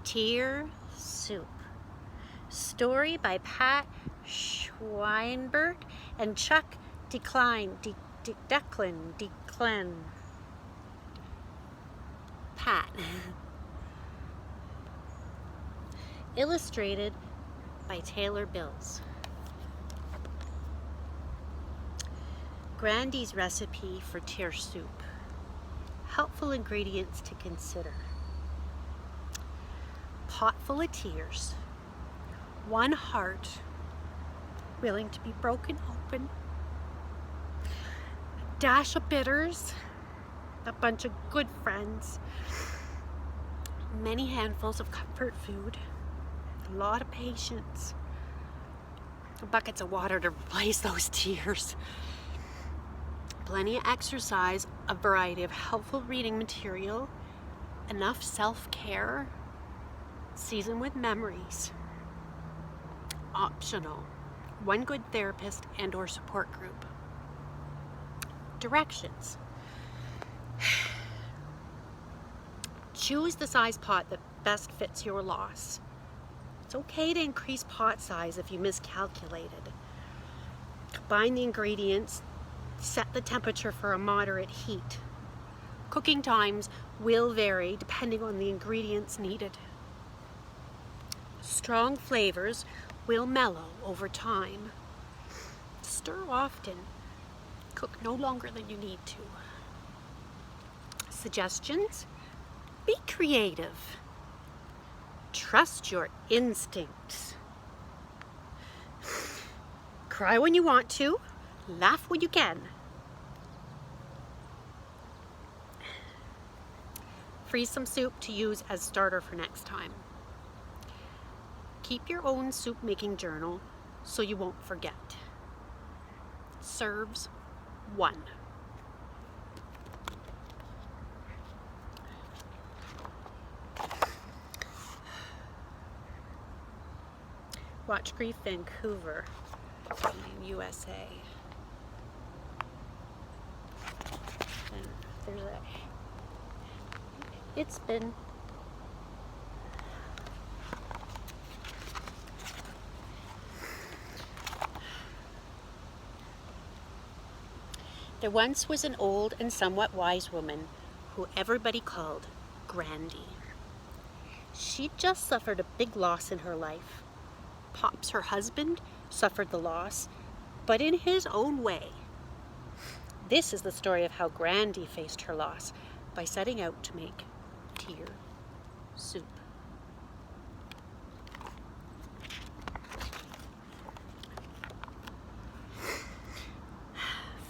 Tear Soup. Story by Pat Schweinberg and Chuck Declan. Pat. Illustrated by Taylor Bills. Grandy's recipe for tear soup. Helpful ingredients to consider. Pot full of tears. 1 heart willing to be broken open. A dash of bitters. A bunch of good friends. Many handfuls of comfort food. A lot of patience. Buckets of water to replace those tears. Plenty of exercise, a variety of helpful reading material, enough self-care, seasoned with memories. Optional, 1 good therapist and or support group. Directions. Choose the size pot that best fits your loss. It's okay to increase pot size if you miscalculated. Combine the ingredients. Set the temperature for a moderate heat. Cooking times will vary depending on the ingredients needed. Strong flavors will mellow over time. Stir often. Cook no longer than you need to. Suggestions? Be creative. Trust your instincts. Cry when you want to. Laugh when you can. Freeze some soup to use as starter for next time. Keep your own soup making journal so you won't forget. Serves 1. Watch Grief Vancouver in USA. And there's a, it's been There once was an old and somewhat wise woman who everybody called Grandy. She'd just suffered a big loss in her life. Pops, her husband, suffered the loss, but in his own way. This is the story of how Grandy faced her loss by setting out to make tear soup.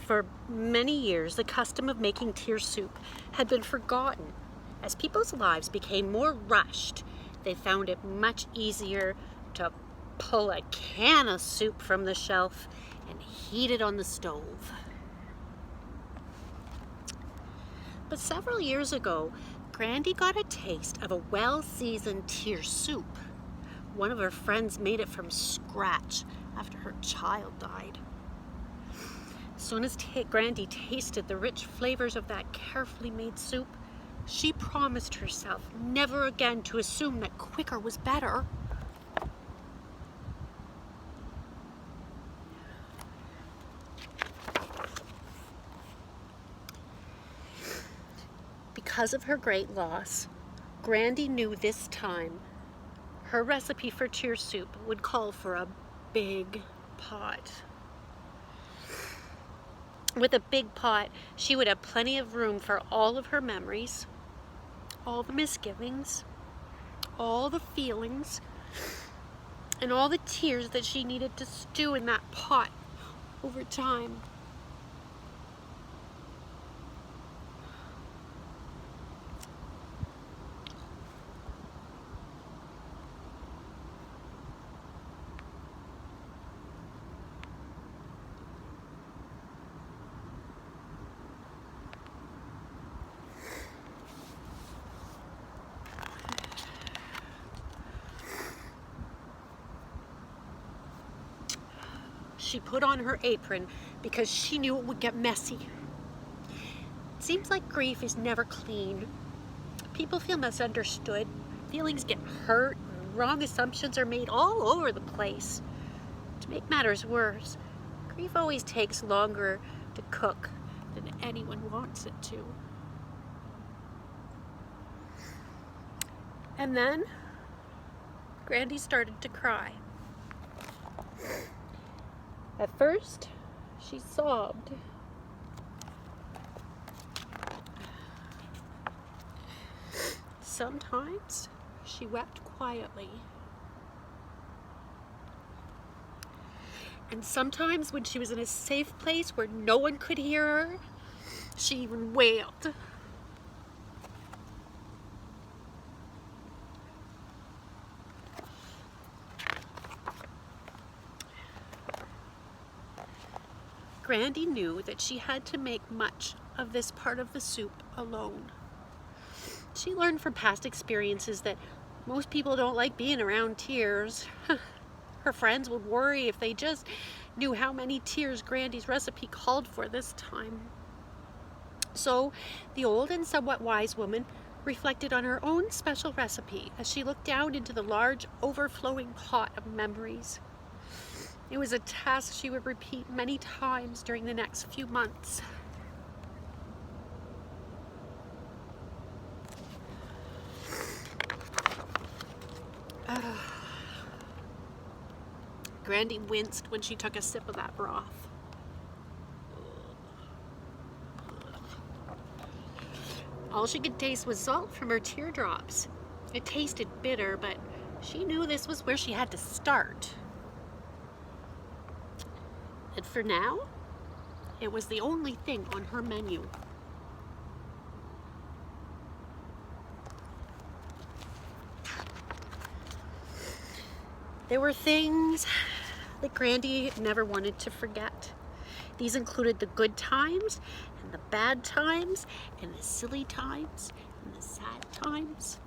For many years, the custom of making tear soup had been forgotten. As people's lives became more rushed, they found it much easier to pull a can of soup from the shelf and heat it on the stove. But several years ago, Grandy got a taste of a well-seasoned tear soup. One of her friends made it from scratch after her child died. As soon as Grandy tasted the rich flavors of that carefully made soup, she promised herself never again to assume that quicker was better. Because of her great loss, Grandy knew this time her recipe for tear soup would call for a big pot. With a big pot, she would have plenty of room for all of her memories, all the misgivings, all the feelings, and all the tears that she needed to stew in that pot over time. She put on her apron because she knew it would get messy. It seems like grief is never clean. People feel misunderstood, Feelings get hurt, and wrong assumptions are made all over the place. To make matters worse, grief always takes longer to cook than anyone wants it to. And then, Grandy started to cry. At first, she sobbed. Sometimes, she wept quietly. And sometimes, when she was in a safe place where no one could hear her, she even wailed. Grandy knew that she had to make much of this part of the soup alone. She learned from past experiences that most people don't like being around tears. Her friends would worry if they just knew how many tears Grandy's recipe called for this time. So the old and somewhat wise woman reflected on her own special recipe as she looked down into the large, overflowing pot of memories. It was a task she would repeat many times during the next few months. Grandy winced when she took a sip of that broth. All she could taste was salt from her teardrops. It tasted bitter, but she knew this was where she had to start. And for now, it was the only thing on her menu. There were things that Grandy never wanted to forget. These included the good times, and the bad times, and the silly times, and the sad times.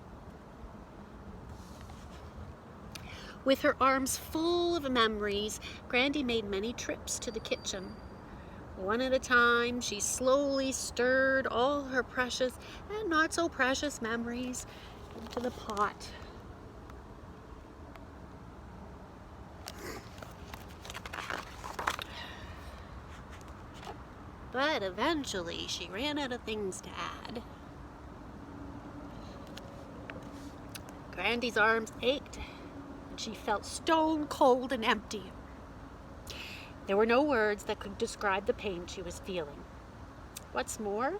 With her arms full of memories, Grandy made many trips to the kitchen. One at a time, she slowly stirred all her precious and not so precious memories into the pot. But eventually, she ran out of things to add. Grandy's arms ached, and she felt stone cold and empty. There were no words that could describe the pain she was feeling. What's more,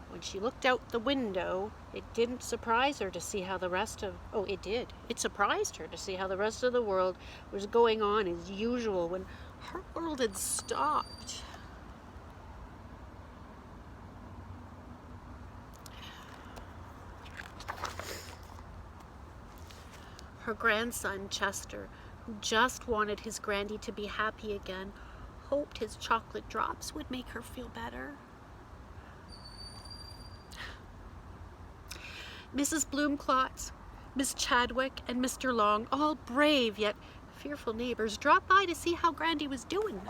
when she looked out the window, it didn't surprise her to see how the rest of... Oh, it did. It surprised her to see how the rest of the world was going on as usual when her world had stopped. Her grandson, Chester, who just wanted his Grandy to be happy again, hoped his chocolate drops would make her feel better. Mrs. Bloomclots, Miss Chadwick, and Mr. Long, all brave yet fearful neighbors, dropped by to see how Grandy was doing.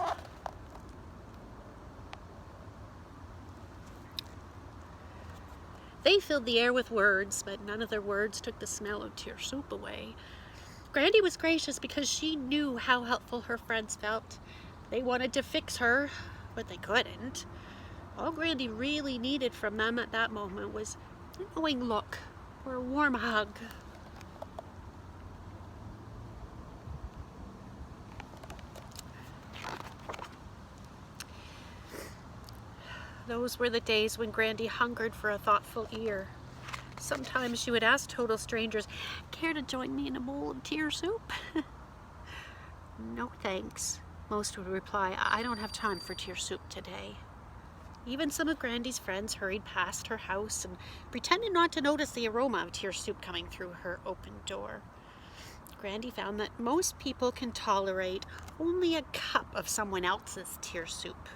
They filled the air with words, but none of their words took the smell of tear soup away. Grandy was gracious because she knew how helpful her friends felt. They wanted to fix her, but they couldn't. All Grandy really needed from them at that moment was a knowing look or a warm hug. Those were the days when Grandy hungered for a thoughtful ear. Sometimes she would ask total strangers, "Care to join me in a bowl of tear soup?" "No, thanks," most would reply. "I don't have time for tear soup today." Even some of Grandy's friends hurried past her house and pretended not to notice the aroma of tear soup coming through her open door. Grandy found that most people can tolerate only a cup of someone else's tear soup.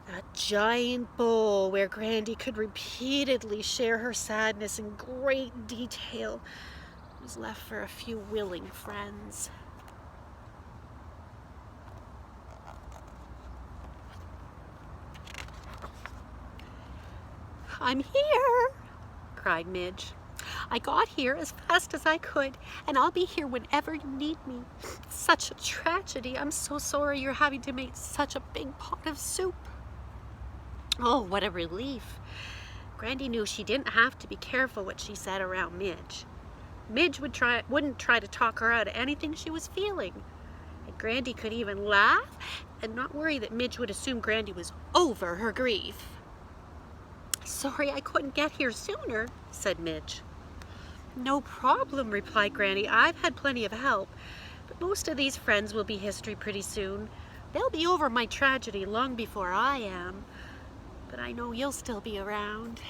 That giant bowl where Grandy could repeatedly share her sadness in great detail was left for a few willing friends. "I'm here," cried Midge. I got here as fast as I could, and I'll be here whenever you need me. It's such a tragedy. I'm so sorry you're having to make such a big pot of soup. Oh, what a relief. Grandy knew she didn't have to be careful what she said around Midge. Midge wouldn't try to talk her out of anything she was feeling. And Grandy could even laugh and not worry that Midge would assume Grandy was over her grief. "Sorry I couldn't get here sooner," said Midge. "No problem," replied Granny. "I've had plenty of help, but most of these friends will be history pretty soon. They'll be over my tragedy long before I am, but I know you'll still be around."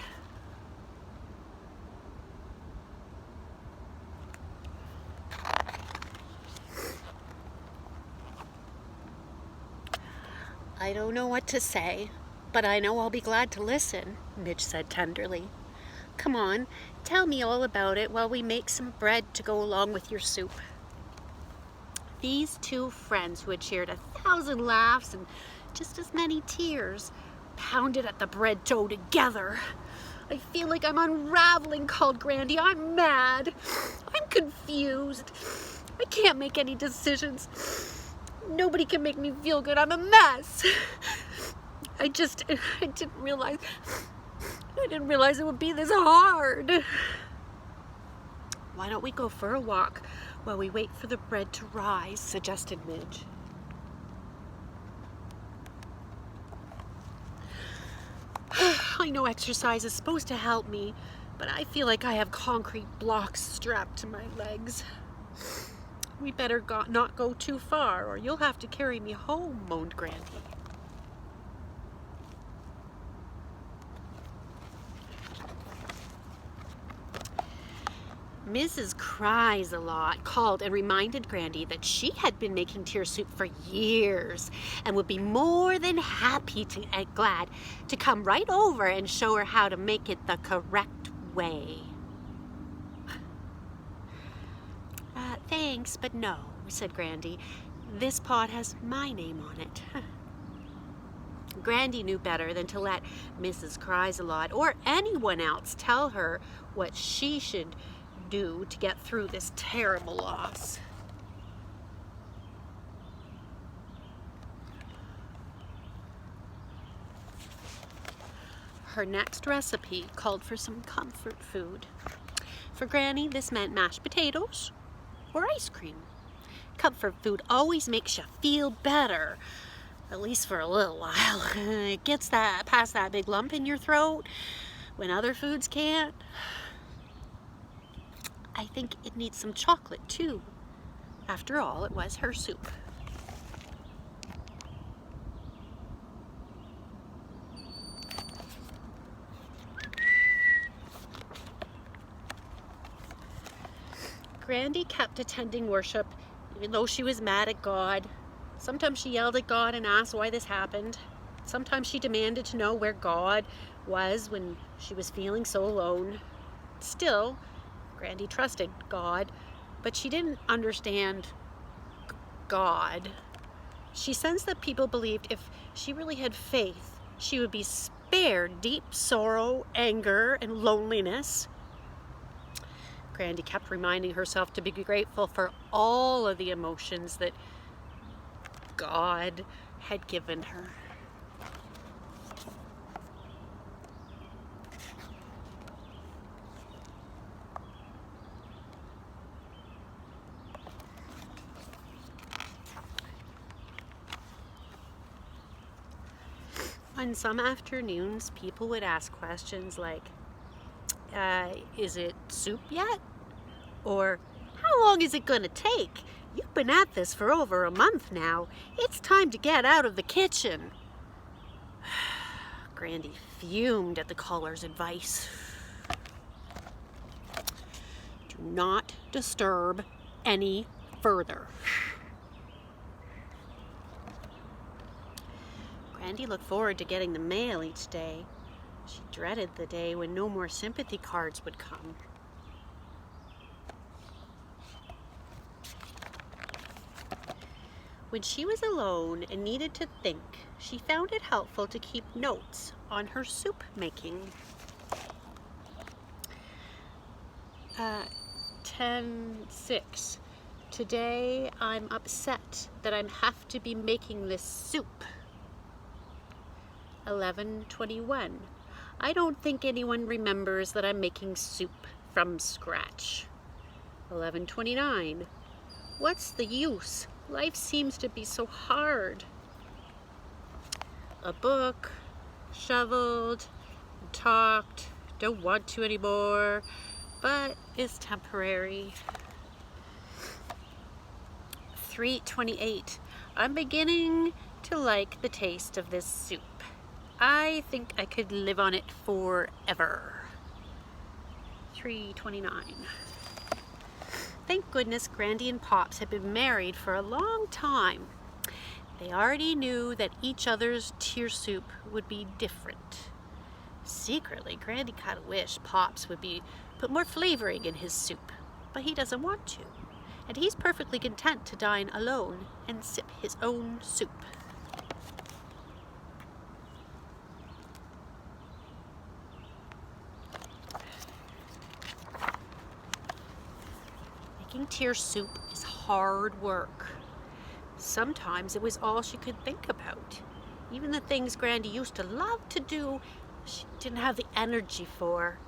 "I don't know what to say, but I know I'll be glad to listen," Midge said tenderly. "Come on, tell me all about it while we make some bread to go along with your soup." These two friends, who had shared 1,000 laughs and just as many tears, pounded at the bread dough together. "I feel like I'm unraveling," called Grandy. "I'm mad. I'm confused. I can't make any decisions. Nobody can make me feel good. I'm a mess. I didn't realize it would be this hard." "Why don't we go for a walk while we wait for the bread to rise?" suggested Midge. "I know exercise is supposed to help me, but I feel like I have concrete blocks strapped to my legs." "We better not go too far, or you'll have to carry me home," moaned Grandy. Mrs. Cries-a-Lot called and reminded Grandy that she had been making tear soup for years and would be more than happy and glad to come right over and show her how to make it the correct way. "Thanks, but no," said Grandy. "This pot has my name on it." Grandy knew better than to let Mrs. Cries-a-Lot or anyone else tell her what she should do to get through this terrible loss. Her next recipe called for some comfort food. For Granny, this meant mashed potatoes or ice cream. Comfort food always makes you feel better, at least for a little while. It gets past that big lump in your throat when other foods can't. I think it needs some chocolate too. After all, it was her soup. Grandy kept attending worship even though she was mad at God. Sometimes she yelled at God and asked why this happened. Sometimes she demanded to know where God was when she was feeling so alone. Still, Grandy trusted God, but she didn't understand God. She sensed that people believed if she really had faith, she would be spared deep sorrow, anger, and loneliness. Grandy kept reminding herself to be grateful for all of the emotions that God had given her. On some afternoons, people would ask questions like, "Is it soup yet?" Or, "How long is it going to take? You've been at this for over a month now. It's time to get out of the kitchen." Grandy fumed at the caller's advice. Do not disturb any further. Grandy looked forward to getting the mail each day. She dreaded the day when no more sympathy cards would come. When she was alone and needed to think, she found it helpful to keep notes on her soup making. 10:06. Today I'm upset that I have to be making this soup. 11:21. I don't think anyone remembers that I'm making soup from scratch. 11:29. What's the use? Life seems to be so hard. A book, shoveled, talked, don't want to anymore, but is temporary. 3:28. I'm beginning to like the taste of this soup. I think I could live on it forever. 3:29. Thank goodness Grandy and Pops had been married for a long time. They already knew that each other's tear soup would be different. Secretly, Grandy kind of wished Pops would put more flavoring in his soup, but he doesn't want to. And he's perfectly content to dine alone and sip his own soup. Making tear soup is hard work. Sometimes it was all she could think about. Even the things Grandy used to love to do, she didn't have the energy for.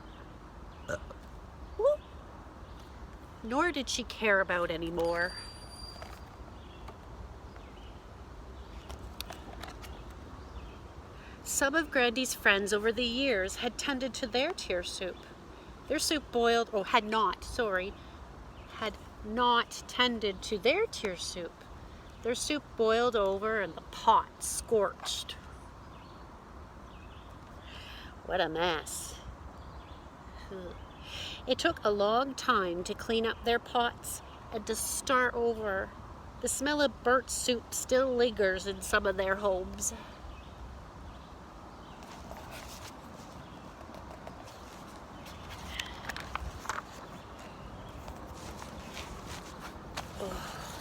Nor did she care about anymore. Some of Grandy's friends over the years had tended to their tear soup. Their soup boiled, had not tended to their tear soup. Their soup boiled over and the pot scorched. What a mess. It took a long time to clean up their pots and to start over. The smell of burnt soup still lingers in some of their homes.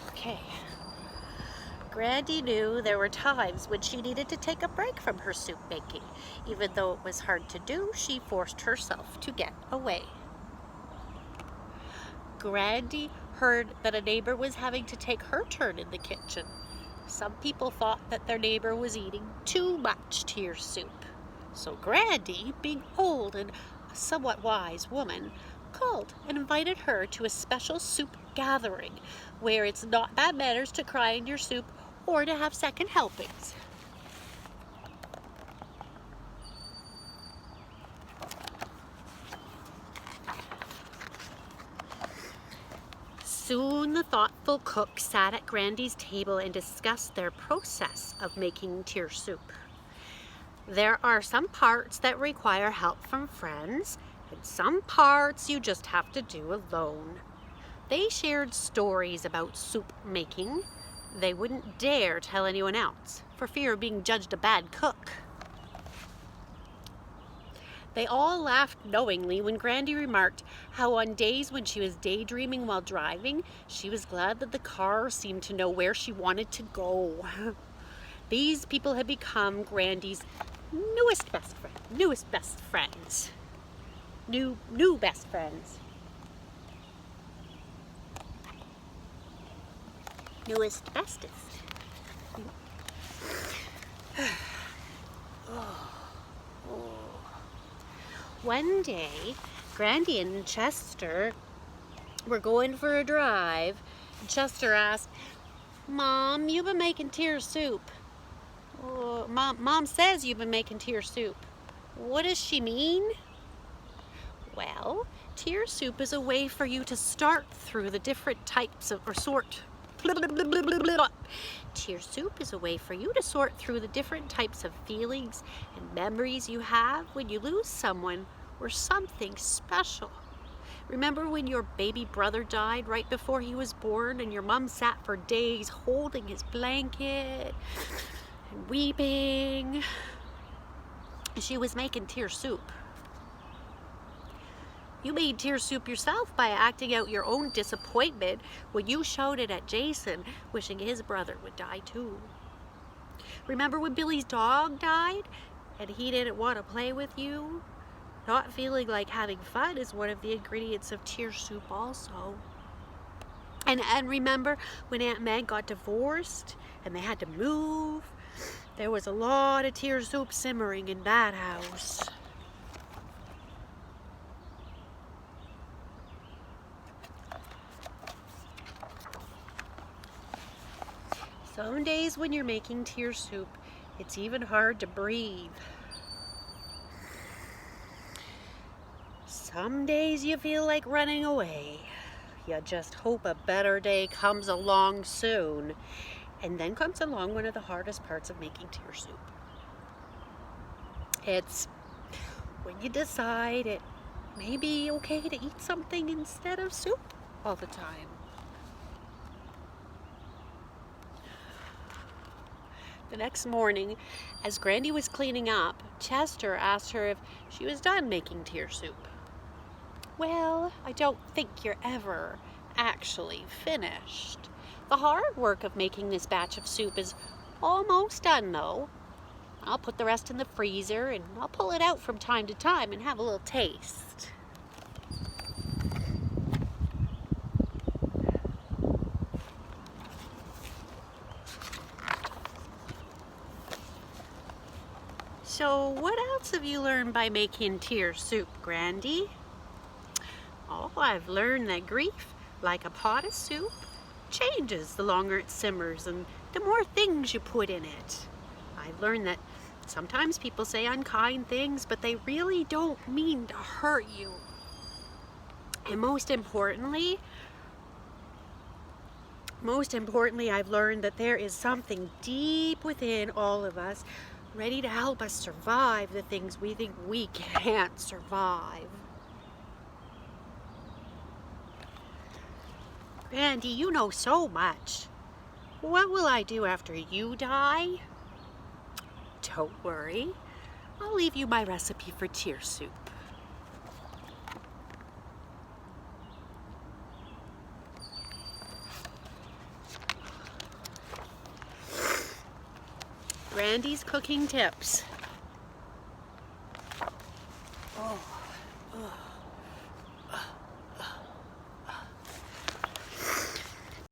Okay. Grandy knew there were times when she needed to take a break from her soup making. Even though it was hard to do, she forced herself to get away. Grandy heard that a neighbor was having to take her turn in the kitchen. Some people thought that their neighbor was eating too much tear soup. So Grandy, being old and a somewhat wise woman, called and invited her to a special soup gathering where it's not bad manners to cry in your soup or to have second helpings. Soon the thoughtful cook sat at Grandy's table and discussed their process of making tear soup. There are some parts that require help from friends, and some parts you just have to do alone. They shared stories about soup making. They wouldn't dare tell anyone else for fear of being judged a bad cook. They all laughed knowingly when Grandy remarked how on days when she was daydreaming while driving, she was glad that the car seemed to know where she wanted to go. These people had become Grandy's newest best friends. New best friends. Newest bestest. One day, Grandy and Chester were going for a drive. Chester asked, "Mom, you've been making tear soup." "Oh, Mom says you've been making tear soup." "What does she mean?" "Well, tear soup is a way for you to start through the different types of, or sort. Tear soup is a way for you to sort through the different types of feelings and memories you have when you lose someone or something special. Remember when your baby brother died right before he was born and your mom sat for days holding his blanket and weeping? She was making tear soup. You made tear soup yourself by acting out your own disappointment when you shouted at Jason, wishing his brother would die too. Remember when Billy's dog died and he didn't want to play with you? Not feeling like having fun is one of the ingredients of tear soup also. And remember when Aunt Meg got divorced and they had to move? There was a lot of tear soup simmering in that house. Some days when you're making tear soup, it's even hard to breathe. Some days you feel like running away. You just hope a better day comes along soon. And then comes along one of the hardest parts of making tear soup. It's when you decide it may be okay to eat something instead of soup all the time. The next morning, as Grandy was cleaning up, Chester asked her if she was done making tear soup. Well, I don't think you're ever actually finished. The hard work of making this batch of soup is almost done, though. I'll put the rest in the freezer and I'll pull it out from time to time and have a little taste. So, what else have you learned by making tear soup, Grandy? Oh, I've learned that grief, like a pot of soup, changes the longer it simmers and the more things you put in it. I've learned that sometimes people say unkind things, but they really don't mean to hurt you. And most importantly, I've learned that there is something deep within all of us ready to help us survive the things we think we can't survive. Randy, you know so much. What will I do after you die? Don't worry. I'll leave you my recipe for tear soup. Randy's cooking tips. Oh.